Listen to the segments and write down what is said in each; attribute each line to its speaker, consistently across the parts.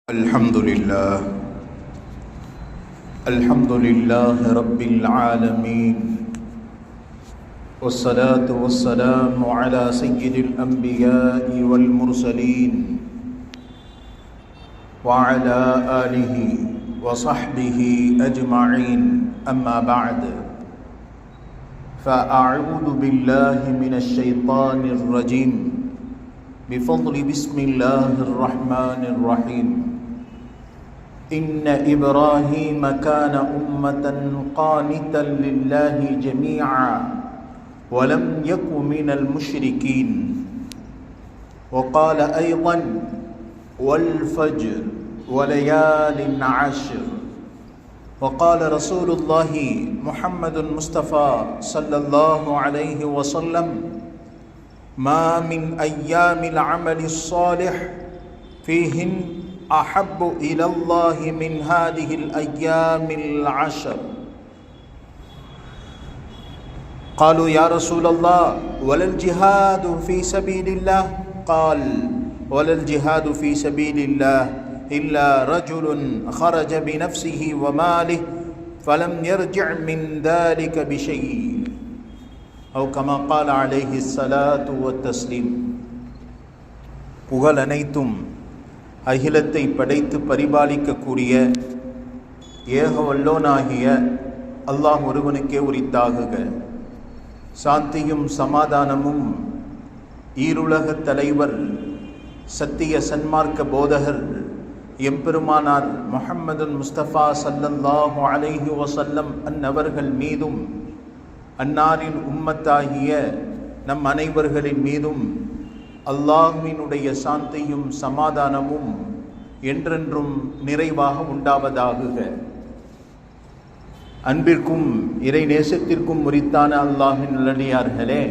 Speaker 1: الحمد لله رب العالمين، والصلاة والسلام على سيد الأنبياء والمرسلين وعلى آله وصحبه أجمعين، أما بعد، فأعوذ بالله من الشيطان الرجيم بفضل بسم الله الرحمن الرحيم. إن إبراهيم كان أمة قانتا لله جميعا ولم يك من المشركين. وقال أيضا: والفجر وليال عشر. وقال رسول الله محمد المصطفى صلى الله عليه وسلم: ما من أيام العمل الصالح فيهن أحب إلى الله من هذه الأيام العشر. قالوا: يا رسول الله، ولا الجهاد في سبيل الله؟ قال: ولا الجهاد في سبيل الله إلا رجل خرج بنفسه وماله فلم يرجع من ذلك بشيء، أو كما قال عليه الصلاة والتسليم. புகழ் அனைத்தும் அகிலத்தை படைத்து பரிபாலிக்கக்கூடிய ஏக வல்லோனாகிய அல்லாஹ் ஒருவனுக்கே உரித்தாகுக. சாந்தியும் சமாதானமும் ஈருலக தலைவர் சத்திய சன்மார்க்க போதகர் எம்பெருமானார் முஹம்மது முஸ்தபா ஸல்லல்லாஹு அலைஹி வஸல்லம் அன்னவர்கள் மீதும் அன்னாரின் உம்மத்தாகிய நம் அனைவர்களின் மீதும் அல்லாஹ்வினுடைய சாந்தியும் சமாதானமும் என்றென்றும் நிறைவாக உண்டாவதாகுக. அன்பிற்கும் இறை நேசத்திற்கும் உரித்தான அல்லாஹ்வின் நல்லடியார்களே,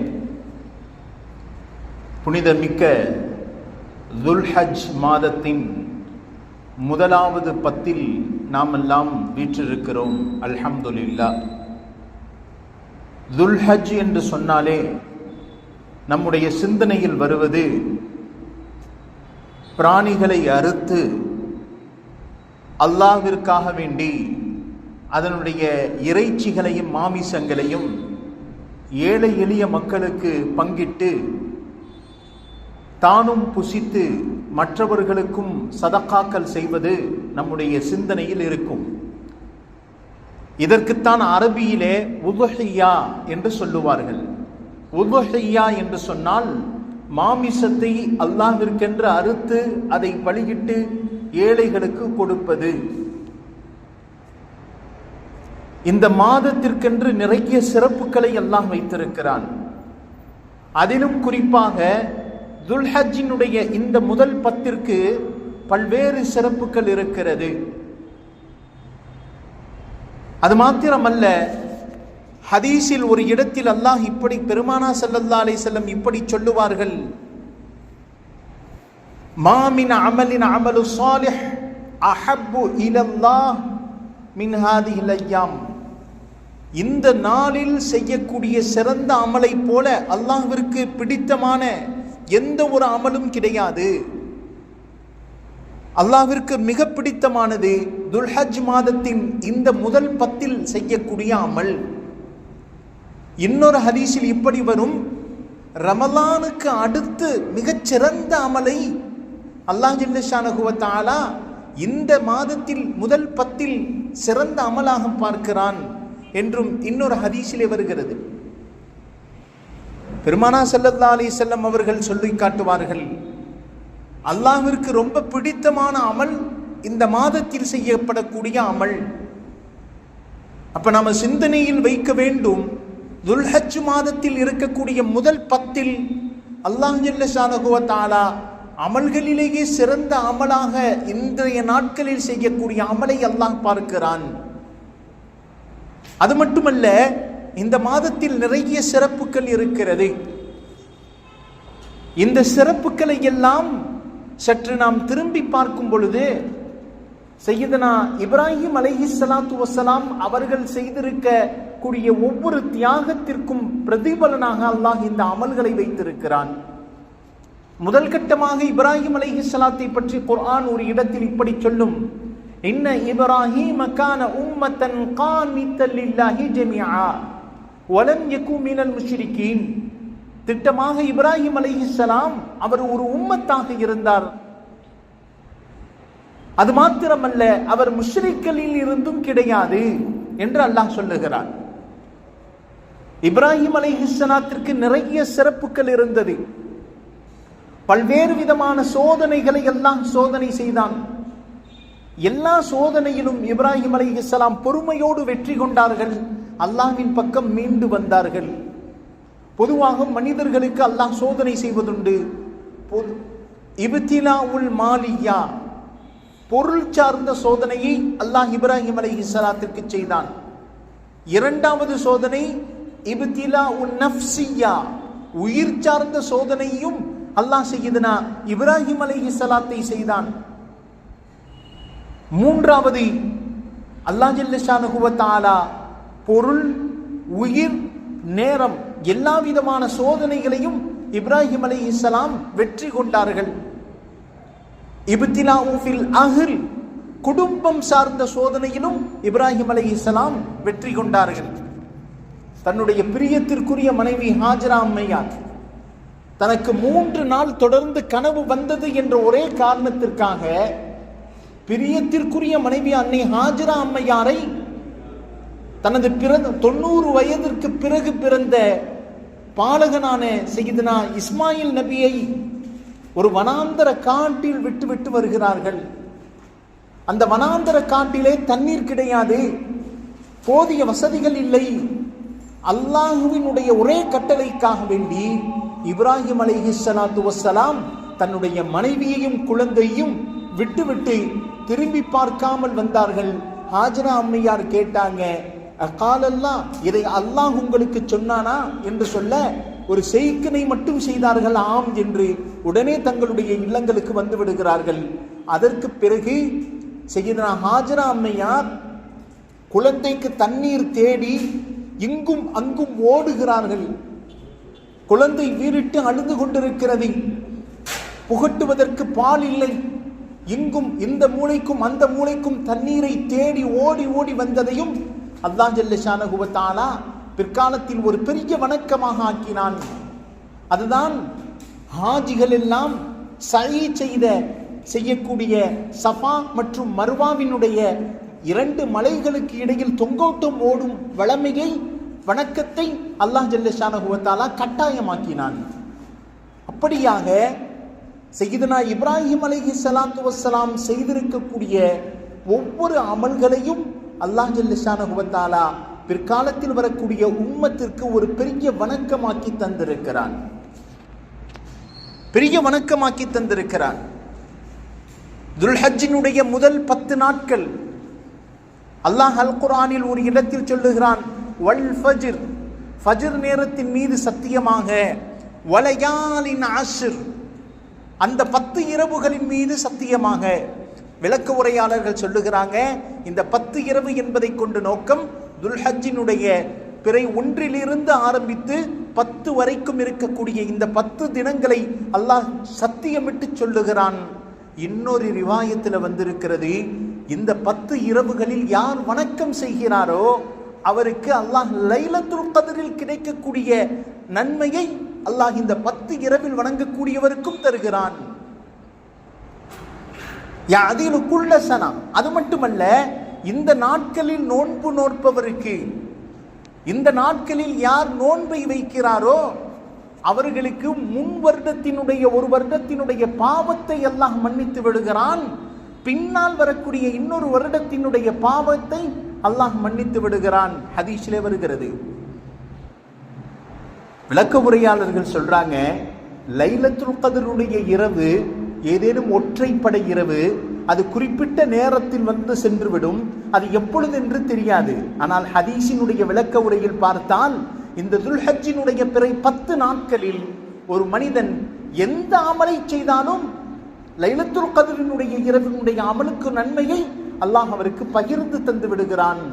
Speaker 1: புனிதமிக்க துல்ஹஜ் மாதத்தின் முதலாவது பத்தில் நாம் எல்லாம் வீற்றிருக்கிறோம். அல்ஹம்துலில்லாஹ். துல்ஹஜ் என்று சொன்னாலே நம்முடைய சிந்தனையில் வருவது பிராணிகளை அறுத்து அல்லாஹ்விற்காக வேண்டி அதனுடைய இறைச்சிகளையும் மாமிசங்களையும் ஏழை எளிய மக்களுக்கு பங்கிட்டு தானும் புசித்து மற்றவர்களுக்கும் சதக்காக்கள் செய்வது நம்முடைய சிந்தனையில் இருக்கும். இதற்குத்தான் அரபியிலே உதுஹியா என்று சொல்லுவார்கள். உதுஹியா என்று சொன்னால் மாமிசத்தை அல்லாஹ்விற்கென்று அறுத்து அதை பலியிட்டு ஏழைகளுக்கு கொடுப்பது. இந்த மாதத்திற்கென்று நிறைய சிறப்புகளை அல்லாஹ் வைத்திருக்கிறான். அதிலும் குறிப்பாக துல்ஹஜ்ஜினுடைய இந்த முதல் பத்திற்கு பல்வேறு சிறப்புகள் இருக்கிறது. அது மாத்திரமல்ல, ஹதீஸில் ஒரு இடத்தில் அல்லாஹ் இப்படி, பெருமானா ஸல்லல்லாஹு அலைஹி வஸல்லம் இப்படி சொல்லுவார்கள்: மா மின் அமலின் அமலு ஸாலிஹ் அஹப்பு இலல்லாஹ் மின் ஹாதிஹில் அய்யாம். இந்த நாளில் செய்யக்கூடிய சிறந்த அமலை போல அல்லாஹ்விற்கு பிடித்தமான எந்த ஒரு அமலும் கிடையாது. அல்லாஹ்விற்கு மிக பிடித்தமானது துல்ஹஜ் மாதத்தின் இந்த முதல் பத்தில் செய்யக்கூடிய அமல். இன்னொரு ஹதீஸில் இப்படி வரும்: ரமலானுக்கு அடுத்து மிகச்சிறந்த அமலை அல்லாஹ் ஜல்ல ஷானஹு வ தஆலா இந்த மாதத்தில் முதல் பத்தில் சிறந்த அமலாக பார்க்கிறான் என்றும் இன்னொரு ஹதீஸிலே வருகிறது. பெருமானா ஸல்லல்லாஹு அலைஹி வஸல்லம் அவர்கள் சொல்லி காட்டுவார்கள், அல்லாஹ்விற்கு ரொம்ப பிடித்தமான அமல் இந்த மாதத்தில் செய்யப்படக்கூடிய அமல். அப்ப நாம சிந்தனையில் வைக்க வேண்டும், துல்ஹஜ் மாதத்தில் இருக்கக்கூடிய முதல் பத்தில் அல்லாஹ் ஜல்ல ஷானஹு வ தஆலா அமல்களிலேயே சிறந்த அமலாக இன்றைய நாட்களில் செய்யக்கூடிய அமலை அல்லாஹ் பார்க்கிறான். அது மட்டுமல்ல, இந்த மாதத்தில் நிறைய சிறப்புகள் இருக்கிறது. இந்த சிறப்புகளை எல்லாம் சற்று நாம் திரும்பி பார்க்கும் பொழுது சையதுனா இப்ராஹிம் அலைஹிஸ்ஸலாத்து வஸ்ஸலாம் அவர்கள் செய்திருக்க கூடிய ஒவ்வொரு தியாகத்திற்கும் பிரதிபலனாக அல்லாஹ் இந்த அமல்களை வைத்திருக்கிறான். முதல் கட்டமாக இப்ராஹிம் அலைஹிஸ்ஸலாத்தை பற்றி குர்ஆன் ஒரு இடத்தில் இப்படி சொல்லும், இன்ன இப்ராஹீம கான உம்மத்தன் கானித்தன் லில்லாஹி ஜமீஆ வலம் யகு மினல் முஷ்ரிகீன். திட்டமாக இப்ராஹிம் அலைஹிஸ்ஸலாம் அவர் ஒரு உம்மத்தாக இருந்தார். அது மாத்திரமல்ல, அவர் முஷ்ரிக்களில் இருந்தும் கிடையாது என்று அல்லாஹ் சொல்லுகிறார். இப்ராஹிம் அலைஹிஸ்ஸலாத்திற்கு நிறைய சிறப்புகள் இருந்தது. பல்வேறு விதமான சோதனைகளை எல்லாம் சோதனை செய்தான். எல்லா சோதனையிலும் இப்ராஹிம் அலைஹிஸ்ஸலாம் பொறுமையோடு வெற்றி கொண்டார்கள். அல்லாஹ்வின் பக்கம் மீண்டு வந்தார்கள். பொதுவாக மனிதர்களுக்கு அல்லாஹ் சோதனை செய்வதுண்டு. இப்திலாஉல் மாலியா, பொருள் சார்ந்த சோதனையை அல்லாஹ் இப்ராஹிம் அலைஹிஸ்ஸலாத்திற்கு செய்தான். இரண்டாவது சோதனை இப்திலாஉன் நஃப்ஸியா, உயிர் சார்ந்த சோதனையும் அல்லாஹ் சய்யிதுனா இப்ராஹிம் அலைஹிஸ்ஸலாத்தை செய்தான். மூன்றாவது அல்லாஹ் ஜல்ல ஷானஹு வ தஆலா பொருள், உயிர், நேரம் எல்லா விதமான சோதனைகளையும் இப்ராஹிம் அலைஹிஸ்ஸலாம் வெற்றி கொண்டார்கள். இப்திலாஉ ஃபில் அஹ்ல், குடும்பம் சார்ந்த சோதனையிலும் இப்ராஹிம் அலைஹிஸ்ஸலாம் வெற்றி கொண்டார்கள். தன்னுடைய பிரியத்திற்குரிய மனைவி ஹாஜரா அம்மையார் தனக்கு 3 நாள் தொடர்ந்து கனவு வந்தது என்ற ஒரே காரணத்திற்காக பிரியத்திற்குரிய மனைவி அன்னை ஹாஜரா அம்மையாரை தனது 90 வயதிற்கு பிறகு பிறந்த பாலகனான சையதுனா இஸ்மாயில் நபியை ஒரு வனாந்தர காட்டில் விட்டு வருகிறார்கள். அந்த வனாந்தர காட்டிலே தண்ணீர் கிடையாது, போதிய வசதிகள் இல்லை. அல்லாஹுவினுடைய ஒரே கட்டளைக்காக வேண்டி இப்ராஹிம் அலைஹிஸ்ஸலாத்து வஸ்ஸலாம் தன்னுடைய மனைவியையும் குழந்தையும் விட்டு திரும்பி பார்க்காமல் வந்தார்கள். ஹாஜரா அம்மையார் கேட்டாங்க, அகாலல்லாஹ், இதை அல்லாஹ் உங்களுக்கு சொன்னானா என்று சொல்ல ஒரு செய்கனை மட்டும் செய்தார்கள், ஆம் என்று. உடனே தங்களுடைய இல்லங்களுக்கு வந்து விடுகிறார்கள். அதற்கு பிறகு சையதுனா ஹாஜரா அம்மையார் குழந்தைக்கு தண்ணீர் தேடி இங்கும் அங்கும் ஓடுகிறார்கள். குழந்தை வீறிட்டு அழுது கொண்டிருக்கிறது. புகட்டுவதற்கு பால் இல்லை. இங்கும் இந்த மூளைக்கும் அந்த மூளைக்கும் தண்ணீரை தேடி ஓடி வந்ததையும் அல்லாஹ் ஜல்ல ஷானஹு வ தஆலா பிற்காலத்தில் ஒரு பெரிய வணக்கமாக ஆக்கினான். அதுதான் ஹாஜிகள் எல்லாம் சயீ செய்யக்கூடிய சஃபா மற்றும் மர்வாவினுடைய 2 மலைகளுக்கு இடையில் தொங்கோட்டம் ஓடும் வளமையை, வணக்கத்தை அல்லாஹ் ஜல்ல ஷானஹு வ தஆலா கட்டாயமாக்கினான். அப்படியாக சையதுனா இப்ராஹிம் அலைஹிஸ்ஸலாத்து வஸ்ஸலாம் செய்திருக்கக்கூடிய ஒவ்வொரு அமல்களையும் அல்லாஹ் ஜல்ல ஷானஹு வ தஆலா பிற்காலத்தில் வரக்கூடிய உம்மத்திற்கு ஒரு பெரிய வணக்கமாக்கி தந்திருக்கிறான். பெரிய வணக்கமாக்கி தந்திருக்கிறான். துல்ஹஜ்ஜினுடைய முதல் 10 நாட்கள் அல்லாஹ் அல் குர்ஆனில் ஒரு இடத்தில் சொல்லுகிறான், வல் ஃபஜ்ர், ஃபஜ்ர் நேரத்தின் மீது சத்தியமாக, வலயாலின் அஷ்ர், அந்த 10 இரவுகளின் மீது சத்தியமாக. விளக்க உரையாளர்கள் சொல்லுகிறாங்க, இந்த 10 இரவு என்பதை கொண்டு நோக்கம் துல்ஹஜ்ஜினுடைய பிறை 1 ஆரம்பித்து 10 வரைக்கும் இருக்கக்கூடிய இந்த 10 தினங்களை அல்லாஹ் சத்தியமிட்டு சொல்லுகிறான். இன்னொரு ரிவாயத்தில் வந்திருக்கிறது, இந்த 10 இரவுகளில் யார் வணக்கம் செய்கிறாரோ அவருக்கு அல்லாஹ் லைலத்துல் கத்ரில் கிடைக்கக்கூடிய நன்மையை அல்லாஹ் இந்த 10 இரவில் வணங்கக்கூடியவருக்கும் தருகிறான். யாதிலுக்குள்ள சனா. அது மட்டுமல்ல, இந்த நாட்களில் நோன்பு நோற்பவருக்கு, இந்த நாட்களில் யார் நோன்பை வைக்கிறாரோ அவர்களுக்கு முன் வருடத்தினுடைய 1 வருடத்தினுடைய பாவத்தை அல்லாஹ் மன்னித்து விடுகிறான். பின்னால் வரக்கூடிய இன்னொரு வருடத்தினுடைய பாவத்தை அல்லாஹ் மன்னித்து விடுகிறான். ஹதீஸிலே வருகிறது. விளக்க உரையாளர்கள் சொல்றாங்க, லைலத்துல் கத்ருடைய இரவு ஏதேனும் ஒற்றைப்படை இரவு, அது குறிப்பிட்ட நேரத்தில் வந்து சென்றுவிடும். அது எப்பொழுது என்று தெரியாது. ஆனால் ஹதீஸினுடைய விளக்க உரையில் பார்த்தால் இந்த துல்ஹஜ்ஜினுடைய பிறை 10 நாட்களில் ஒரு மனிதன் எந்த அமலை செய்தாலும் லைலத்துல் கத்ரினுடைய இரவினுடைய அமலுக்கு நன்மையை அல்லாஹ் அவருக்கு பகிர்ந்து தந்து விடுகிறான்.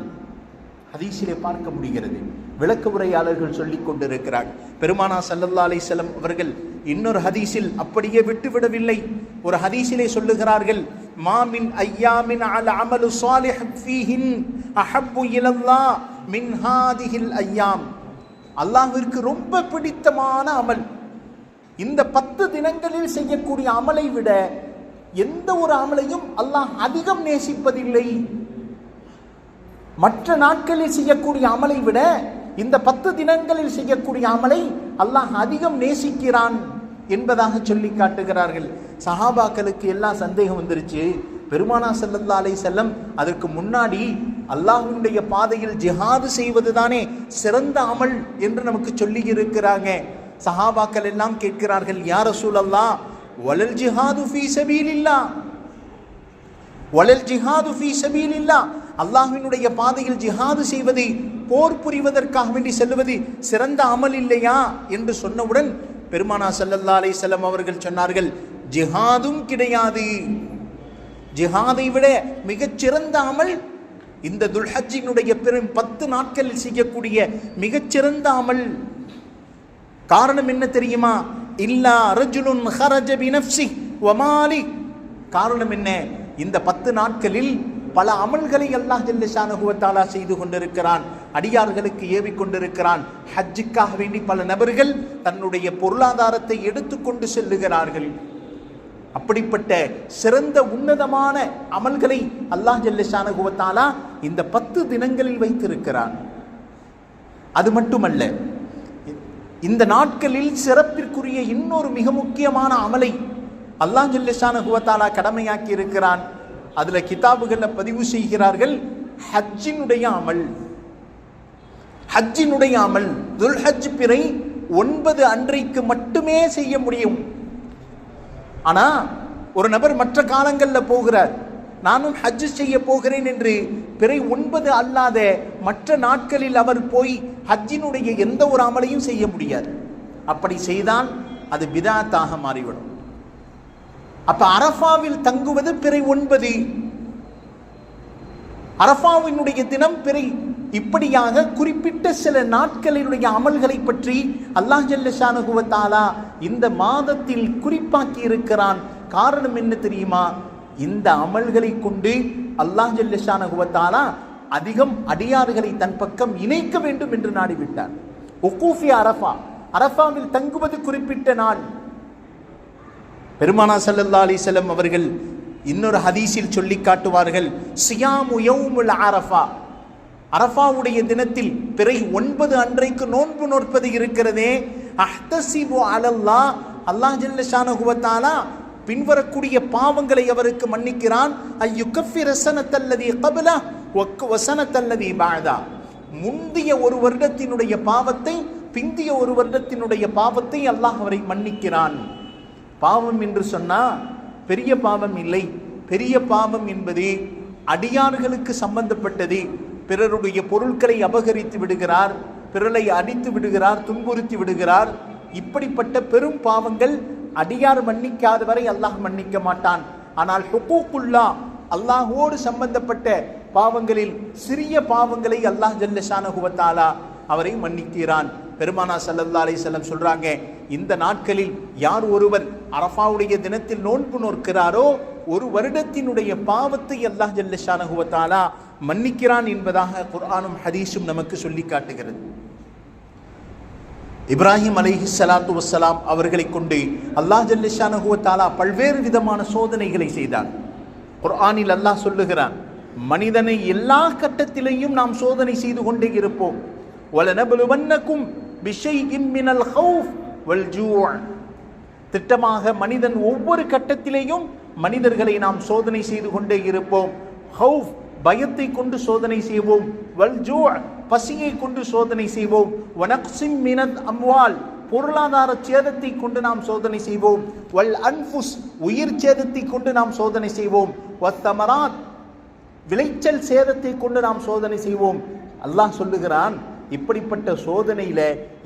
Speaker 1: ஹதீஸிலே பார்க்க முடிகிறது. விளக்க உரையாளர்கள் சொல்லிக் கொண்டிருக்கிறார். பெருமானா ஸல்லல்லாஹு அலைஹி வஸல்லம் அவர்கள் இன்னொரு ஹதீஸில் அப்படியே விட்டுவிடவில்லை. ஒரு ஹதீஸிலே சொல்லுகிறார்கள், மாமின் ஐயாமின் அல் அமலு ஸாலிஹ் ஃபீஹின் அஹப்பு இலல்லாஹ் மின் ஹாதிஹில் ஐயாம். அல்லாஹ்விற்கு ரொம்ப பிடித்தமான அமல், இந்த 10 தினங்களில் செய்யக்கூடிய அமலை விட எந்த ஒரு அமலையும் அல்லாஹ் அதிகம் நேசிப்பதில்லை. மற்ற நாட்களில் செய்யக்கூடிய அமலை விட இந்த 10 தினங்களில் செய்யக்கூடிய அமலை அல்லாஹ் அதிகம் நேசிக்கிறான் என்பதாக சொல்லி காட்டுகிறார்கள். சஹாபாக்களுக்கு எல்லாம் சந்தேகம் வந்துருச்சு. பெருமானார் ஸல்லல்லாஹு அலைஹி வஸல்லம் அதற்கு முன்னாடி அல்லாஹ்வுடைய பாதையில் ஜிஹாது செய்வது தானே சிறந்த அமல் என்று நமக்கு சொல்லி இருக்கிறாங்க. சஹாபாக்கள் எல்லாம் கேட்கிறார்கள், யா ரசூலல்லாஹ், வலல் ஜிஹாது ஃபீ சபீலில்லாஹ், வலல் ஜிஹாது ஃபீ சபீலில்லாஹ், அல்லாஹ்வினுடைய பாதையில் ஜிஹாது செய்வது, போர் புரிவதற்காக வேண்டி செல்வது சிறந்த அமல் இல்லையா என்று சொன்னவுடன் பெருமானார் ஸல்லல்லாஹு அலைஹி வஸல்லம் அவர்கள் சொன்னார்கள், ஜிஹாதும் கிடையாது. ஜிஹாதை விட மிகச்சிறந்த அமல் இந்த துல்ஹஜ்ஜினுடைய பெரும் 10 நாட்களில் செய்யக்கூடிய மிகச்சிறந்த அமல். காரணம் என்ன தெரியுமா? இல்லா ரஜுலுன் ஹரஜ பினஃப்ஸி வ மாலி. காரணம் என்ன? இந்த 10 நாட்களில் பல அமல்களை அல்லாஹ் ஜல்ல ஷானஹு வ தஆலா செய்து கொண்டிருக்கிறான், அடியார்களுக்கு ஏவி கொண்டிருக்கிறான். ஹஜ்ஜுக்காக வேண்டி பல நபர்கள் தன்னுடைய பொருளாதாரத்தை எடுத்துக்கொண்டு செல்லுகிறார்கள். அப்படிப்பட்ட சிறந்த உன்னதமான அமல்களை அல்லாஹ் ஜல்ல ஷானஹு வ தஆலா இந்த 10 தினங்களில் வைத்திருக்கிறான். அது மட்டுமல்ல, இந்த நாட்களில் சிறப்பிற்குரிய இன்னொரு மிக முக்கியமான அமலை அல்லாஹ் ஜல்ல ஷானஹு வ தஆலா கடமையாக்கி இருக்கிறான். அதுல கிதாபுகள்ல பதிவு செய்கிறார்கள், ஹஜ்ஜினுடைய அமல். ஹஜ்ஜினுடைய அமல் துல்ஹஜ் பிறை 9 அன்றைக்கு மட்டுமே செய்ய முடியும். ஆனா ஒரு நபர் மற்ற காலங்களில் போகிறார், நானும் ஹஜ் செய்ய போகிறேன் என்று பிறை 9 அல்லாத மற்ற நாட்களில் அவர் போய் ஹஜ்ஜினுடைய எந்த ஒரு அமலையும் செய்ய முடியாது. அப்படி செய்தால் அது பிதாத்தாக மாறிவிடும். அப்ப அரஃபாவில் தங்குவது பிறை 9, அரஃபாவினுடைய தினம் பிறை. இப்படியாக குறிப்பிட்ட சில நாட்களினுடைய அமல்களை பற்றி அல்லாஹ் ஜல்ல ஷானஹு வ தஆலா இந்த மாதத்தில் குறிப்பாக்கி இருக்கிறான். காரணம் என்ன தெரியுமா? இந்த அமல்களை கொண்டு அல்லாஹ் ஜல்ல ஷானஹு வ தஆலா அதிகம் அடியார்களை தன் பக்கம் இணைக்க வேண்டும் என்று நாடிவிட்டார். உக்கூஃபி அரஃபா, அரஃபாவில் தங்குவது குறிப்பிட்ட நாள். பெருமானார் ஸல்லல்லாஹு அலைஹி வஸல்லம் அவர்கள் இன்னொரு ஹதீஸில் சொல்லி காட்டுவார்கள், சியாமு யௌமுல் அரஃபா, அரஃபாவுடைய தினத்தில் பிறை 9 அன்றைக்கு நோன்பு நோற்பது இருக்கிறதே, அஹ்தஸிபு அலல்லாஹ், அல்லாஹ் ஜல்ல ஷானஹு வ தஆலா பின்வரக்கூடிய பாவங்களை அவருக்கு மன்னிக்கிறான். அய்யுகஃபிர ஸனத்தல்லதி கப்லா வ ஸனத்தல்லதி பஅதா, முந்திய ஒரு வருடத்தினுடைய பாவத்தை பிந்திய ஒரு வருடத்தினுடைய பாவத்தை அல்லாஹ் அவரை மன்னிக்கிறான். பாவம் என்று சொன்னா பெரிய பாவம் இல்லை. பெரிய பாவம் என்பது அடியார்களுக்கு சம்பந்தப்பட்டது. பிறருடைய பொருட்களை அபகரித்து விடுகிறார், பிறரை அடித்து விடுகிறார், துன்புறுத்தி விடுகிறார். இப்படிப்பட்ட பெரும் பாவங்கள் அடியார் மன்னிக்காத வரை அல்லாஹ் மன்னிக்க மாட்டான். ஆனால் ஹுகூக்குல்லா, அல்லாஹோடு சம்பந்தப்பட்ட பாவங்களில் சிறிய பாவங்களை அல்லாஹ் ஜல்ல ஷானஹு வ தஆலா அவரை மன்னிக்கிறான். பெருமானார் ஸல்லல்லாஹு அலைஹி வஸல்லம் சொல்றாங்க, இந்த நாட்களில் யார் ஒருவர் அரஃபாவுடைய தினத்தில் நோன்பு நோக்கிறாரோ ஒரு வருடத்தினுடைய பாவத்தை அல்லாஹ் ஜல்ல ஷானஹு வ தஆலா மன்னிக்கிறான் என்பதாக குர்ஆனும் ஹதீஸும் நமக்கு சொல்லி காட்டுகிறது. இப்ராஹிம் அலைஹிஸ்ஸலாத்து வஸ்ஸலாம் அவர்களை கொண்டு அல்லாஹ் ஜல்ல ஷானஹு வ தஆலா பல்வேறு விதமான சோதனைகளை செய்தார். குர்ஆனில் அல்லாஹ் சொல்லுகிறான், மனிதனை எல்லா கட்டத்திலேயும் நாம் சோதனை செய்து கொண்டே இருப்போம். வலனபலுவன்னக்கும் பிஷைஇன் மினல் ஹௌஃப் வல் ஜூஅ், திட்டமாக மனிதன் ஒவ்வொரு கட்டத்திலேயும் மனிதர்களை நாம் சோதனை செய்து கொண்டே இருப்போம். ஹௌஃப், பயத்தை கொண்டு சோதனை செய்வோம். வல் ஜூஅ், பசியை கொண்டு சோதனை செய்வோம். வனக்ஸிம் மினல் அம்வால், பொருளாதார சேதத்தை கொண்டு நாம் சோதனை செய்வோம். வல் அன்ஃபுஸ், உயிர் சேதத்தை கொண்டு நாம் சோதனை செய்வோம். வத்தமராத், விளைச்சல் சேதத்தை கொண்டு நாம் சோதனை செய்வோம். அல்லாஹ் சொல்லுகிறான், இப்படிப்பட்ட சோதனையில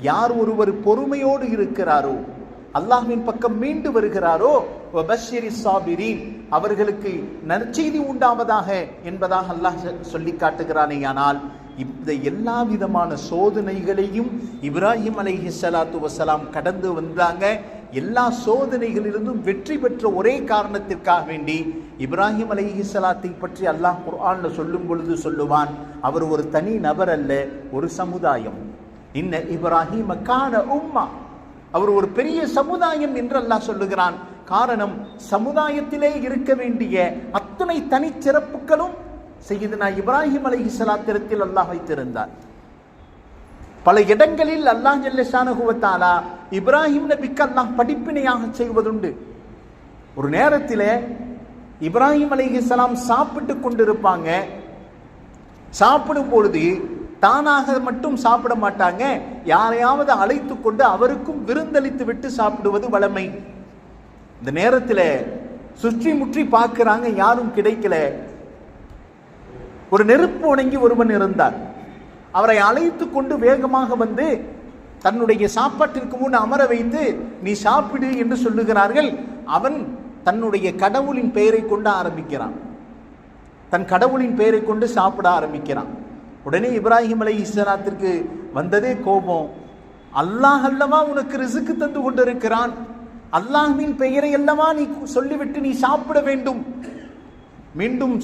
Speaker 1: யார் ஒருவர் பொறுமையோடு இருக்கிறாரோ, அல்லாஹ்வின் பக்கம் மீண்டு வருகிறாரோ, வபஷ்ஷிரிஸ் சாபிரீன், அவர்களுக்கு நற்செய்தி உண்டாவதாக என்பதாக அல்லாஹ் சொல்லி காட்டுகிறானே. ஆனால் இந்த எல்லா விதமான சோதனைகளையும் இப்ராஹிம் அலைஹிஸ்ஸலாத்து வஸ்ஸலாம் கடந்து வந்தாங்க. எல்லா சோதனைகளிலிருந்தும் வெற்றி பெற்ற ஒரே காரணத்திற்காக வேண்டி இப்ராஹிம் அலைஹிஸ்ஸலாத்தை பற்றி அல்லாஹ் குர்ஆன்ல சொல்லும் பொழுது சொல்லுவான், அவர் ஒரு தனி நபர் அல்ல, ஒரு சமுதாயம். இன்ன இப்ராஹிம் கான உம்மா, அவர் ஒரு பெரிய சமுதாயம் என்று அல்லாஹ் சொல்லுகிறான். காரணம், சமுதாயத்திலே இருக்க வேண்டிய அத்தனை தனிச்சிறப்புகளும் சையதுனா இப்ராஹிம் அலைஹிஸ்ஸலாத்திடத்தில் அல்லாஹ் வைத்திருந்தார். பல இடங்களில் அல்லாஹ் ஜல்ல ஷானஹு வ தஆலா இப்ராஹிம் நபிக்கு அல்லாஹ் படிப்பினையாக செய்வதுண்டு. ஒரு நேரத்தில் இப்ராஹிம் அலைஹிஸ்ஸலாம் சாப்பிட்டு கொண்டிருப்பாங்க. சாப்பிடும் பொழுது தானாக மட்டும் சாப்பிட மாட்டாங்க, யாரையாவது அழைத்து கொண்டு அவருக்கும் விருந்தளித்து விட்டு சாப்பிடுவது வழமை. இந்த நேரத்தில் சுற்றி முற்றி பார்க்கிறாங்க, யாரும் கிடைக்கல. ஒரு நெருப்பு வணங்கி ஒருவன் இருந்தார். அவரை அழைத்து கொண்டு வேகமாக வந்து தன்னுடைய சாப்பாட்டிற்கு முன் அமர வைத்து நீ சாப்பிடு என்று சொல்லுகிறார்கள். அவன் தன்னுடைய கடவுளின் பெயரை கொண்டு ஆரம்பிக்கிறான். தன் கடவுளின் பெயரை கொண்டு சாப்பிட ஆரம்பிக்கிறான். உடனே இப்ராஹிம் அலைஹிஸ்ஸலாத்திற்கு வந்ததே கோபம். அல்லாஹ் அல்லவா உனக்கு ரிஸ்க் தந்து கொண்டிருக்கிறான், அல்லாஹ்வின் பெயரை அல்லவா நீ சொல்லிவிட்டு நீ சாப்பிட வேண்டும். மீண்டும்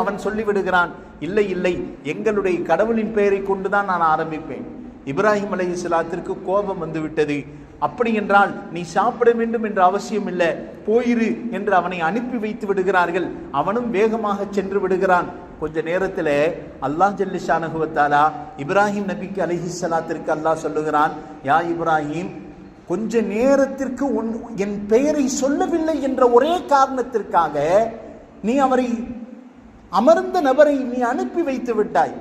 Speaker 1: அவன் சொல்லிவிடுகிறான், இல்லை இல்லை, எங்களுடைய கடவுளின் பெயரை கொண்டுதான் நான் ஆரம்பிப்பேன். இப்ராஹிம் அலைஹிஸ்ஸலாத்திற்கு கோபம் வந்து விட்டது. அப்படி என்றால் நீ சாப்பிட வேண்டும் என்ற அவசியம் இல்லை, போயிரு என்று அவனை அனுப்பி வைத்து விடுகிறார்கள். அவனும் வேகமாக சென்று விடுகிறான். கொஞ்ச நேரத்தில் அல்லாஹ் ஜல்ல ஷானஹு வ தஆலா இப்ராஹிம் நபிக்கு அலைஹிஸ்ஸலாத்திற்கு அல்லாஹ் சொல்லுகிறான், யா இப்ராஹிம், கொஞ்ச நேரத்திற்கு என் பெயரை சொல்லவில்லை என்ற ஒரே காரணத்திற்காக நீ அவரை, அமர்ந்த நபரை நீ அனுப்பி வைத்து விட்டாய்.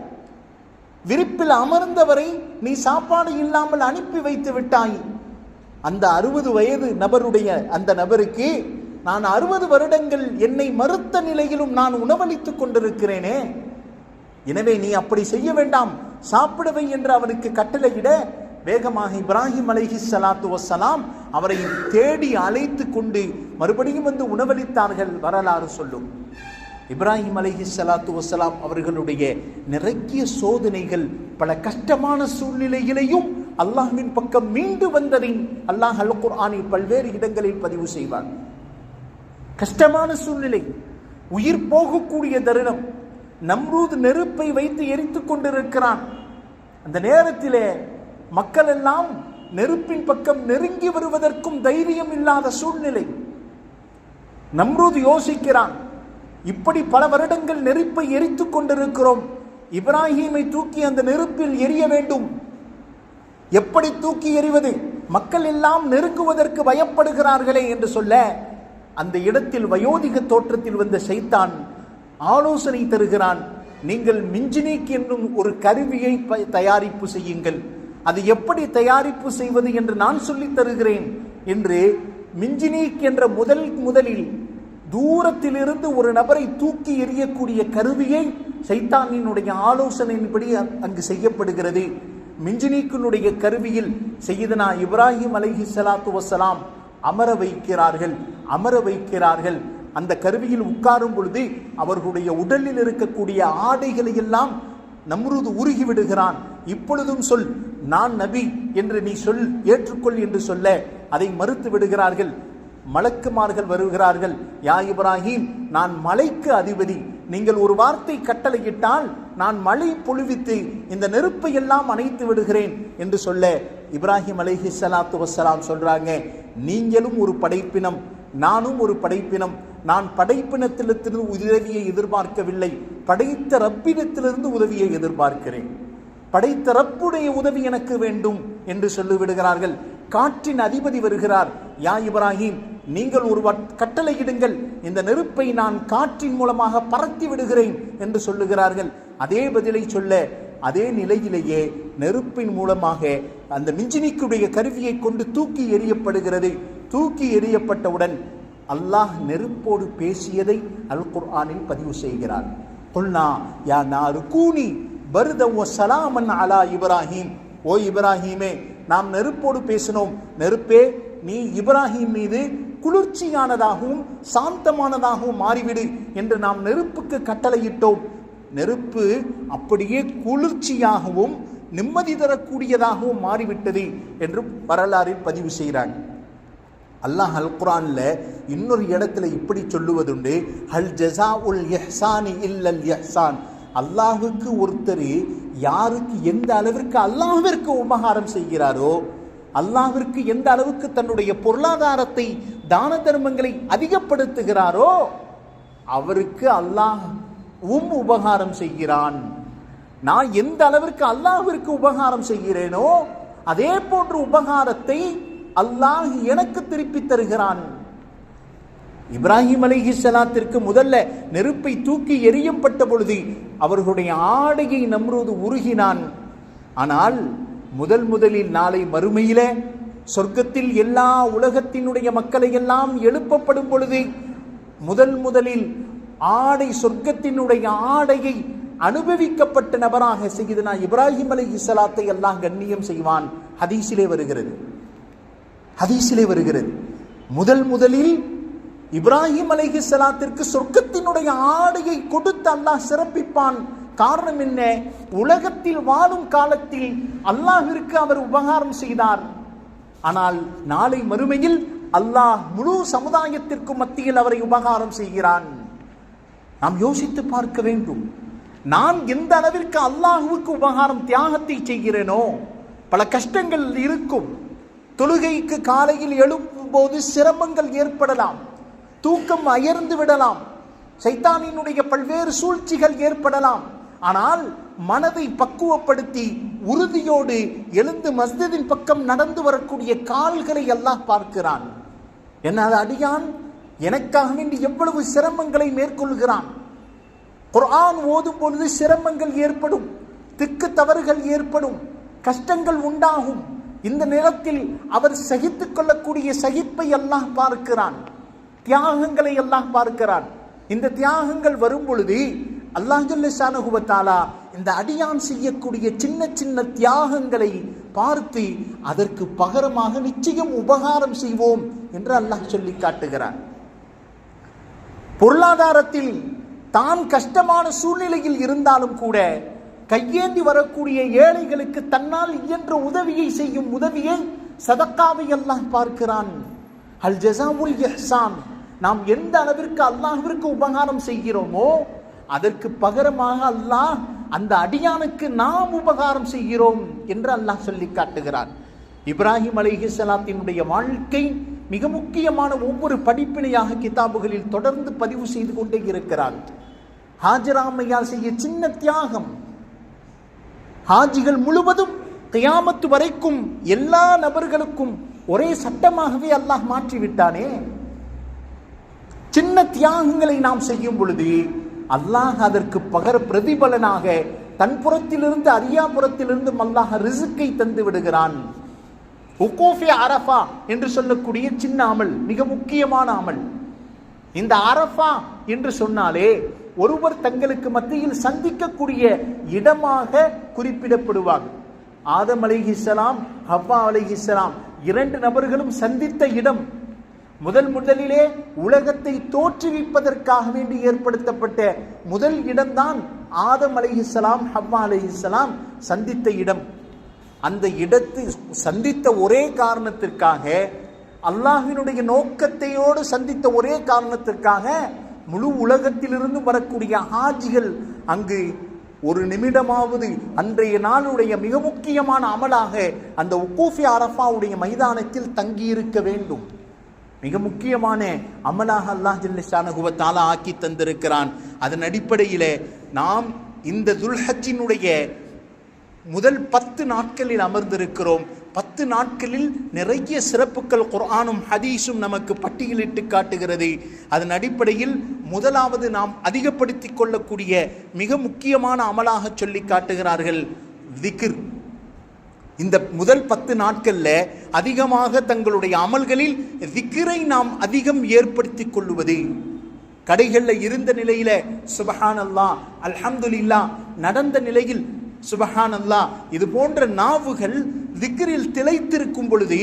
Speaker 1: விரிப்பில் அமர்ந்தவரை நீ சாப்பாடு இல்லாமல் அனுப்பி வைத்து விட்டாய். அந்த 60 வயது நபருடைய அந்த நபருக்கு நான் 60 வருடங்கள் என்னை மறுத்த நிலையிலும் நான் உணவளித்துக் கொண்டிருக்கிறேனே, எனவே நீ அப்படி செய்ய வேண்டாம், சாப்பிடவை என்று அவனுக்கு கட்டளையிட வேகமாக இப்ராஹிம் அலைஹிஸ்ஸலாத்து வஸ்ஸலாம் அவரை தேடி அழைத்து கொண்டு மறுபடியும் வந்து உணவளித்தார்கள். வரலாறு சொல்லும். இப்ராஹிம் அலைஹிஸ்ஸலாத்து வஸ்ஸலாம் அவர்களுடைய நிறைய சோதனைகள், பல கஷ்டமான சூழ்நிலையிலையும் அல்லாஹ்வின் பக்கம் மீண்டு வந்ததை அல்லாஹ் அல் குர்ஆனில் பல்வேறு இடங்களில் பதிவு செய்வார். கஷ்டமான சூழ்நிலை, உயிர் போகக்கூடிய தருணம், நம்ரூத் நெருப்பை வைத்து எரித்துக் கொண்டிருக்கிறான். அந்த நேரத்திலே மக்கள் எல்லாம் நெருப்பின் பக்கம் நெருங்கி வருவதற்கும் தைரியம் இல்லாத சூழ்நிலை. நம்ரூத் யோசிக்கிறான், இப்படி பல வருடங்கள் நெருப்பை எரித்துக் கொண்டிருக்கிறோம், இப்ராஹீமை தூக்கி அந்த நெருப்பில் எரிய வேண்டும். எப்படி தூக்கி எறிவது? மக்கள் எல்லாம் நெருங்குவதற்கு பயப்படுகிறார்களே என்று சொல்ல, அந்த இடத்தில் வயோதிக தோற்றத்தில் வந்த ஷைத்தான் ஆலோசனை தருகிறான். நீங்கள் மிஞ்சினீக் என்னும் ஒரு கருவியை தயாரிப்பு செய்யுங்கள், அது எப்படி தயாரிப்பு செய்வது என்று நான் சொல்லித் தருகிறேன் என்று மிஞ்சினீக் என்ற முதலில் தூரத்திலிருந்து ஒரு நபரை தூக்கி எறியக்கூடிய கருவியை ஷைத்தானினுடைய ஆலோசனையின்படி அங்கு செய்யப்படுகிறது. மிஞ்சினீக்கினுடைய கருவியில் சையதுனா இப்ராஹிம் அலைஹிஸ்ஸலாத்து வஸ்ஸலாம் அமர வைக்கிறார்கள். அந்த கருவியில் உட்காரும் பொழுது அவர்களுடைய உடலில் இருக்கக்கூடிய ஆடைகளை எல்லாம் நம்ரூத் உருகி விடுகிறான். இப்பொழுதும் சொல், நான் நபி என்று நீ சொல், ஏற்றுக்கொள் என்று சொல்ல அதை மறுத்து விடுகிறார்கள். மலக்குமார்கள் வருகிறார்கள், யா இப்ராஹிம், நான் மலைக்கு அதிபதி, நீங்கள் ஒரு வார்த்தை கட்டளையிட்டால் நான் மழை பொழிவித்து இந்த நெருப்பை எல்லாம் அணைத்து விடுகிறேன் என்று சொல்ல, இப்ராஹிம் அலைஹிஸ்ஸலாத்து வஸ்ஸலாம் சொல்றாங்க, நீங்களும் ஒரு படைப்பினம், நானும் ஒரு படைப்பினம், நான் படைப்பினத்திலிருந்து உதவியை எதிர்பார்க்கவில்லை, படைத்த ரப்பினத்திலிருந்து உதவியை எதிர்பார்க்கிறேன், படைத்த ரப்புடைய உதவி எனக்கு வேண்டும் என்று சொல்லிவிடுகிறார்கள். காற்றின் அதிபதி வருகிறார், யா இப்ராஹிம், நீங்கள் ஒரு கட்டளையிடுங்கள், இந்த நெருப்பை நான் காற்றின் மூலமாக பறத்தி விடுகிறேன் என்று சொல்லுகிறார்கள். அதே பதிலை சொல்ல, அதே நிலையிலேயே நெருப்பின் மூலமாக அந்த மிஞ்சினிக்குடைய கருவியை கொண்டு தூக்கி எறியப்படுகிறது. தூக்கி எறியப்பட்டவுடன் அல்லாஹ் நெருப்போடு பேசியதை அல் குர்ஆனில் பதிவு செய்கிறார். குல்னா யா நாரு கூனி பர்தன் வ ஸலாமன் அலா இப்ராஹிம், ஓ இப்ராஹீமே, நாம் நெருப்போடு பேசினோம், நெருப்பே நீ இப்ராஹிம் மீது குளிர்ச்சியானதாகவும் சாந்தமானதாகவும் மாறிவிடு என்று நாம் நெருப்புக்கு கட்டளையிட்டோம். நெருப்பு அப்படியே குளிர்ச்சியாகவும் நிம்மதி தரக்கூடியதாகவும் மாறிவிட்டது என்று வரலாறில் பதிவு செய்கிறாங்க. அல்லாஹ் அல் குர்ஆன்ல இன்னொரு இடத்துல இப்படி சொல்லுவதுண்டு, ஹல் ஜஸாஉல் இஹ்சானி இல்லல் இஹ்சான். அல்லாஹ்வுக்கு ஒருத்தர் யாருக்கு எந்த அளவிற்கு அல்லாஹ்விற்கு உபகாரம் செய்கிறாரோ, அல்லாஹ்விற்கு எந்த அளவுக்கு தன்னுடைய பொருளாதாரத்தை தான தர்மங்களை அதிகப்படுத்துகிறாரோ அவருக்கு அல்லாஹ்வும் உபகாரம் செய்கிறான். நான் எந்த அளவிற்கு அல்லாஹ்விற்கு உபகாரம் செய்கிறேனோ அதே போன்ற உபகாரத்தை அல்லாஹ் எனக்கு திருப்பி தருகிறான். இப்ராஹிம் அலைஹிஸ்ஸலாத்திற்கு முதல்ல நெருப்பை தூக்கி எறியப்பட்ட பொழுது அவர்களுடைய ஆடையை நம்ரூது உருகினான். ஆனால் முதலில் நாளை மறுமையில சொர்க்கத்தில் எல்லா உலகத்தினுடைய மக்களை எல்லாம் எழுப்பப்படும் பொழுது முதலில் ஆடை சொர்க்கத்தினுடைய ஆடையை அனுபவிக்கப்பட்ட நபராக செய்தனா இப்ராஹிம் அலைஹிஸ்ஸலாத்தை அல்லாஹ் கண்ணியம் செய்வான். ஹதீஸிலே வருகிறது. முதலில் இப்ராஹிம் அலைஹிஸ்ஸலாத்திற்கு சொர்க்கத்தினுடைய ஆடையை கொடுத்து அல்லாஹ் சிறப்பிப்பான். காரணம் என்ன? உலகத்தில் வாழும் காலத்தில் அல்லாஹ்விற்கு அவர் உபகாரம் செய்தார். ஆனால் நாளை மறுமையில் அல்லாஹ் முழு சமுதாயத்திற்கு மத்தியில் அவரை உபகாரம் செய்கிறான். நாம் யோசித்து பார்க்க வேண்டும். நான் எந்த அளவிற்கு அல்லாஹ்வுக்கு உபகாரம் தியாகத்தை செய்கிறேனோ, பல கஷ்டங்கள் இருக்கும். தொழுகைக்கு காலையில் எழும்பும் போது சிரமங்கள் ஏற்படலாம், தூக்கம் அயர்ந்து விடலாம், சைத்தானினுடைய பல்வேறு சூழ்ச்சிகள் ஏற்படலாம். ஆனால் மனதை பக்குவப்படுத்தி உறுதியோடு எழுந்து மஸ்ஜிதின் பக்கம் நடந்து வரக்கூடிய கால்களை அல்லாஹ் பார்க்கிறான். என்னால் அடியான் எனக்காக வேண்டி எவ்வளவு சிரமங்களை மேற்கொள்கிறான். குர்ஆன் ஓதும் பொழுது சிரமங்கள் ஏற்படும், திக்கு தவறுகள் ஏற்படும், கஷ்டங்கள் உண்டாகும். இந்த நேரத்தில் அவர் சகித்துக் கொள்ளக்கூடிய சகிப்பை அல்லாஹ் பார்க்கிறான், தியாகங்களை அல்லாஹ் பார்க்கிறான். இந்த தியாகங்கள் வரும் பொழுது அல்லாஹ் ஜல்ல ஷானஹு வ தஆலா இந்த அடியான் செய்யக்கூடிய சின்ன சின்ன தியாகங்களை பார்த்து அதற்கு பகரமாக நிச்சயம் உபகாரம் செய்வோம் என்று அல்லாஹ் சொல்லி காட்டுகிறான். பொருளாதாரத்தில் தான் கஷ்டமான சூழ்நிலையில் இருந்தாலும் கூட கையேந்தி வரக்கூடிய ஏழைகளுக்கு தன்னால் இயன்ற உதவியை செய்யும் உதவியை சதக்காவை அல்லாஹ் பார்க்கிறான். அல் ஜஸாவுல் இஹ்சான். நாம் எந்த அளவிற்கு அல்லாஹ்விற்கு உபகாரம் செய்கிறோமோ அதற்கு பகரமாக அல்லாஹ் அந்த அடியானுக்கு நாம் உபகாரம் செய்கிறோம் என்று அல்லாஹ் சொல்லி காட்டுகிறான். இப்ராஹிம் அலைஹிஸ்ஸலாத்தினுடைய வாழ்க்கை மிக முக்கியமான ஒவ்வொரு படிப்பினையாக கிதாபுகளில் தொடர்ந்து பதிவு செய்து கொண்டே இருக்கிறார். ஹாஜரா அம்மையார் செய்ய சின்ன தியாகம் ஹாஜிகள் முழுவதும் கியாமத்து வரைக்கும் எல்லா நபர்களுக்கும் ஒரே சட்டமாகவே அல்லாஹ் மாற்றிவிட்டானே. சின்ன தியாகங்களை நாம் செய்யும் பொழுது அல்லாஹ் அதற்கு பகர பிரதிபலனாக தன் புறத்திலிருந்து அரியாபுரத்திலிருந்து அல்லாஹ் ரிசுக்கை தந்து விடுகிறான். உகூஃபி அரஃபா என்று சொல்லக்கூடிய சின்ன அமல் மிக முக்கியமான அமல். இந்த அரஃபா என்று சொன்னாலே ஒருவர் தங்களுக்கு மத்தியில் சந்திக்கக்கூடிய இடமாக குறிப்பிடப்படுவாங்க. ஆதம் அலைஹிஸ்ஸலாம், ஹவ்வா அலைஹிஸ்ஸலாம் இரண்டு நபர்களும் சந்தித்த இடம் முதலிலே உலகத்தை தோற்றுவிப்பதற்காக வேண்டி ஏற்படுத்தப்பட்ட முதல் இடம்தான் ஆதம் அலைஹிஸ்ஸலாம் ஹவ்வா அலைஹிஸ்ஸலாம் சந்தித்த இடம். அந்த இடத்தை சந்தித்த ஒரே காரணத்திற்காக, அல்லாஹ்வினுடைய நோக்கத்தையோடு சந்தித்த ஒரே காரணத்திற்காக முழு உலகத்திலிருந்து வரக்கூடிய ஹாஜிகள் அங்கு ஒரு நிமிடமாவது அன்றைய நாளுடைய மிக முக்கியமான அமலாக அந்த உகூஃபி அரஃபாவுடைய மைதானத்தில் தங்கியிருக்க வேண்டும். மிக முக்கியமான அமலாக அல்லாஹ் ஜல்ல ஷானஹு வ தஆலா ஆக்கி தந்திருக்கிறான். அதன் அடிப்படையில் நாம் இந்த துல்ஹஜ்ஜினுடைய முதல் 10 நாட்களில் அமர்ந்திருக்கிறோம். 10 நாட்களில் நிறைய சிறப்புகள் குர்ஆனும் ஹதீஸும் நமக்கு பட்டியலிட்டு காட்டுகிறது. அதன் அடிப்படையில் முதலாவது நாம் அதிகப்படுத்திக் கொள்ளக்கூடிய மிக முக்கியமான அமலாக சொல்லி காட்டுகிறார்கள் திக்ர். இந்த முதல் 10 நாட்கள்ல அதிகமாக தங்களுடைய அமல்களில் திக்ரை நாம் அதிகம் ஏற்படுத்திக் கொள்ளுவது. கடைகளில் இருந்த நிலையில சுபஹானல்லாஹ் அல்ஹம்துலில்லாஹ், நடந்த நிலையில் சுபஹானல்லாஹ், இது போன்ற நாவுகள் திக்ரில் திளைத்திருக்கும் பொழுது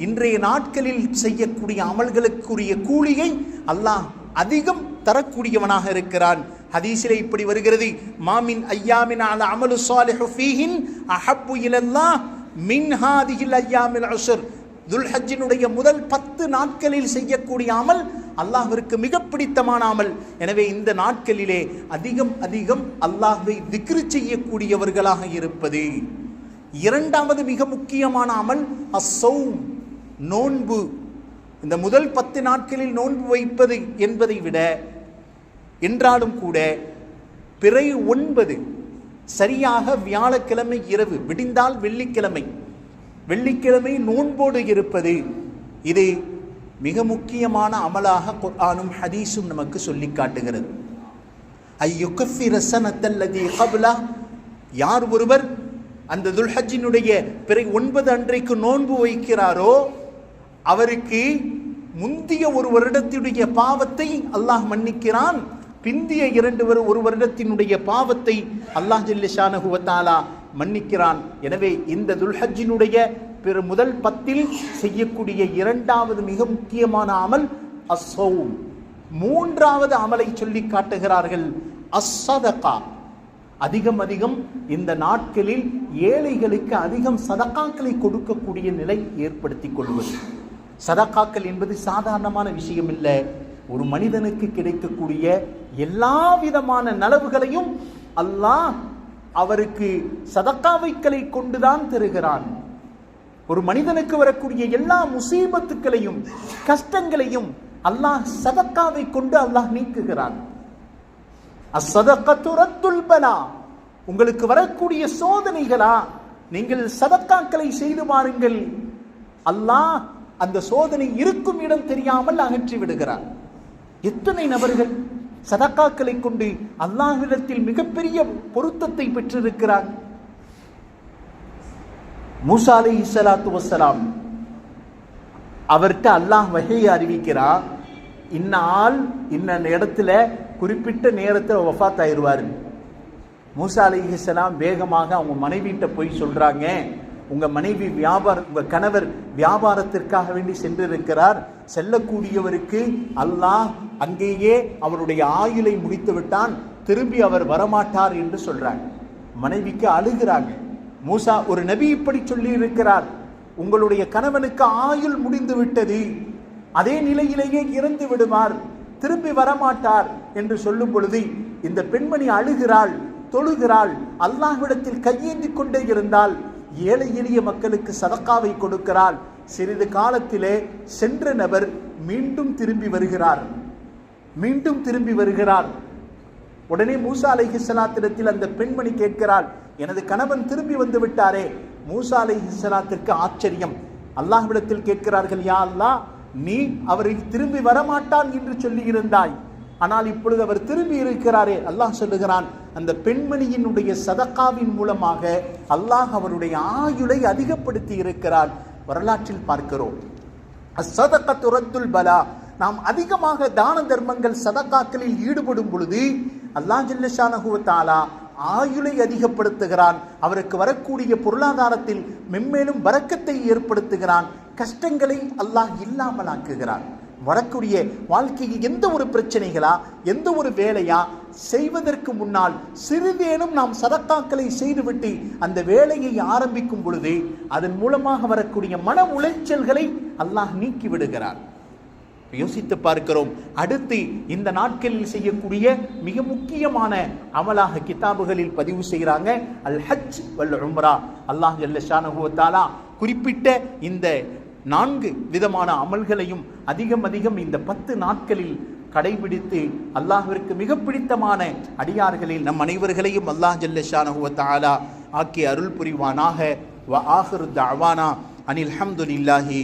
Speaker 1: இன்றைய நாட்களில் செய்யக்கூடிய அமல்களுக்குரிய கூலியை அல்லாஹ் அதிகம் தரக்கூடியவனாக இருக்கிறான். ஹதீஸிலே இப்படி வருகிறது, மாமின் ஐயாமின் அல அமலு ஸாலிஹு ஃபீஹின் அஹப்பு இலல்லாஹ் மின் ஹாதிஹில் ஐயாமில் உஸ்ர். துல்ஹஜ்ஜினுடைய முதல் 10 நாட்களில் செய்யக்கூடிய அமல் அல்லாஹ்விற்கு மிக பிடித்தமான அமல். எனவே இந்த நாட்களிலே அதிகம் அதிகம் அல்லாஹ்வை திக்ர் செய்யக்கூடியவர்களாக இருப்பது. இரண்டாவது மிக முக்கியமான அமல் அஸ்ஸௌம், நோன்பு. இந்த முதல் 10 நாட்களில் நோன்பு வைப்பது என்பதை விட என்றாலும் கூட பிறை 9 சரியாக வியாழக்கிழமை இரவு விடிந்தால் வெள்ளிக்கிழமை நோன்போடு இருப்பது, இது மிக முக்கியமான அமலாக குர்ஆனும் ஹதீஸும் நமக்கு சொல்லி காட்டுகிறது. ஐயுகஃபிர ஸனத்தல்லதி கப்லா, யார் ஒருவர் அந்த துல்ஹஜ்ஜினுடைய பிறை 9 அன்றைக்கு நோன்பு வைக்கிறாரோ அவருக்கு முந்திய ஒரு வருடத்தினுடைய பாவத்தை அல்லாஹ் மன்னிக்கிறான், பிந்திய ஒரு வருடத்தினுடைய பாவத்தை அல்லாஹ் ஜல்ல ஷானஹு வ தஆலா மன்னிக்கிறான். எனவே இந்த துல்ஹஜ்ஜினுடைய முதல் 10 செய்யக்கூடிய இரண்டாவது மிக முக்கியமான அமல் அஸ்ஸௌம். மூன்றாவது அமலை சொல்லி காட்டுகிறார்கள் அஸ்ஸதகா. அதிகம் அதிகம் இந்த நாட்களில் ஏழைகளுக்கு அதிகம் சதகாக்களை கொடுக்கக்கூடிய நிலை ஏற்படுத்திக் கொள்வது. சதகாக்கள் என்பது சாதாரணமான விஷயம் இல்லை. ஒரு மனிதனுக்கு கிடைக்கக்கூடிய எல்லா விதமான நலவுகளையும் அல்லாஹ் அவருக்கு சதகாவைகளை கொண்டுதான் தருகிறான். ஒரு மனிதனுக்கு வரக்கூடிய எல்லா முசீபத்துக்களையும் கஷ்டங்களையும் அல்லாஹ் சதகாவை கொண்டு அல்லாஹ் நீக்குகிறான். அஸ்ஸதகத்து ரத்துல் பலா, உங்களுக்கு வரக்கூடிய சோதனைகளா நீங்கள் சதகாக்களை செய்து பாருங்கள், அல்லாஹ் அந்த சோதனை இருக்கும் இடம் தெரியாமல் அகற்றி விடுகிறார். எத்தனை நபர்கள் சதகாக்களை கொண்டு அல்லாஹ்விடத்தில் மிகப்பெரிய பொருத்தத்தை பெற்றிருக்கிறார். மூசா அலைஹிஸ்ஸலாத்து வஸ்ஸலாம் அவர்கிட்ட அல்லாஹ் வஹீயை அறிவிக்கிறார், இன்ன ஆள் இன்ன இடத்துல குறிப்பிட்ட நேரத்தில் வஃபாத் ஆயிடுவார். மூசா அலைஹிஸ்ஸலாம் வேகமாக அவங்க மனைவிட்ட போய் சொல்றாங்க, உங்க மனைவி உங்க கணவர் வியாபாரத்திற்காக வேண்டி சென்றிருக்கிறார், செல்லக்கூடியவருக்கு அல்லாஹ் அங்கேயே அவருடைய ஆயுளை முடித்து விட்டான், திரும்பி அவர் வரமாட்டார் என்று சொல்றாங்க. மனைவிக்கு அழுகிறாங்க. மூசா, ஒரு நபி இப்படி சொல்லி இருக்கிறார், உங்களுடைய கணவனுக்கு ஆயுள் முடிந்து விட்டது, அதே நிலையிலேயே இறந்து விடுவார், திரும்பி வரமாட்டார் என்று சொல்லும் பொழுது இந்த பெண்மணி அழுகிறாள், தொழுகிறாள், அல்லாஹ்விடத்தில் கையேந்தி கொண்டே இருந்தால் ஏழை எளிய மக்களுக்கு சதக்காவை கொடுக்கிறாள். சிறிது காலத்திலே சென்ற நபர் மீண்டும் திரும்பி வருகிறார். உடனே மூசா அலைஹிஸ்ஸலாத்திடத்தில் அந்த பெண்மணி கேட்கிறாள், எனது கணவன் திரும்பி வந்து விட்டாரே. மூசா அலைஹிஸ்ஸலாத்திற்கு ஆச்சரியம். அல்லாஹ்விடத்தில் கேட்கிறார்கள், யா அல்லாஹ், நீ அவரை திரும்பி வரமாட்டான் என்று சொல்லி இருந்தாய், ஆனால் இப்பொழுது அவர் திரும்பி இருக்கிறாரே. அல்லாஹ் சொல்லுகிறான், அந்த பெண்மணியினுடைய சதகாவின் மூலமாக அல்லாஹ் அவருடைய ஆயுளை அதிகப்படுத்தி இருக்கிறார். வரலாற்றில் பார்க்கிறோம். அஸ்ஸதகத்து ரத்துல் பலா, நாம் அதிகமாக தான தர்மங்கள் சதகாக்களில் ஈடுபடும் பொழுது அல்லாஹ் ஜல்ல ஷானஹு வ தஆலா ஆயுளை அதிகப்படுத்துகிறான், அவருக்கு வரக்கூடிய பொருளாதாரத்தில் மென்மேலும் பரக்கத்தை ஏற்படுத்துகிறான், கஷ்டங்களை அல்லாஹ் இல்லாமலாக்குகிறான். வரக்கூடிய வாழ்க்கையில் எந்த ஒரு பிரச்சனைகளா எந்த ஒரு வேலையா செய்வதற்கு முன்னால் சிறிதேனும் நாம் சதக்காக்களை செய்துவிட்டு அந்த வேலையை ஆரம்பிக்கும் பொழுது அதன் மூலமாக வரக்கூடிய மன உளைச்சல்களை அல்லாஹ் நீக்கி விடுகிறார். யோசித்து பார்க்கிறோம். அடுத்து இந்த நாட்களில் செய்யக்கூடிய மிக முக்கியமான அமலாக கிதாபுகளில் பதிவு செய்கிறாங்க அல் ஹஜ் வல் உம்ரா. அல்லாஹ் ஜல்ல ஷானஹு வ தஆலா குறிப்பிட்ட இந்த 4 விதமான அமல்களையும் அதிகம் அதிகம் இந்த 10 நாட்களில் கடைபிடித்து அல்லாஹ்விற்கு மிக பிடித்தமான அடியார்களில் நம் அனைவர்களையும் அல்லாஹ் ஜல்ல ஷானஹு வ தஆலா ஆக்கி அருள் புரிவானாக. வ ஆகிரு தஅவானா அனில் ஹம்துலில்லாஹி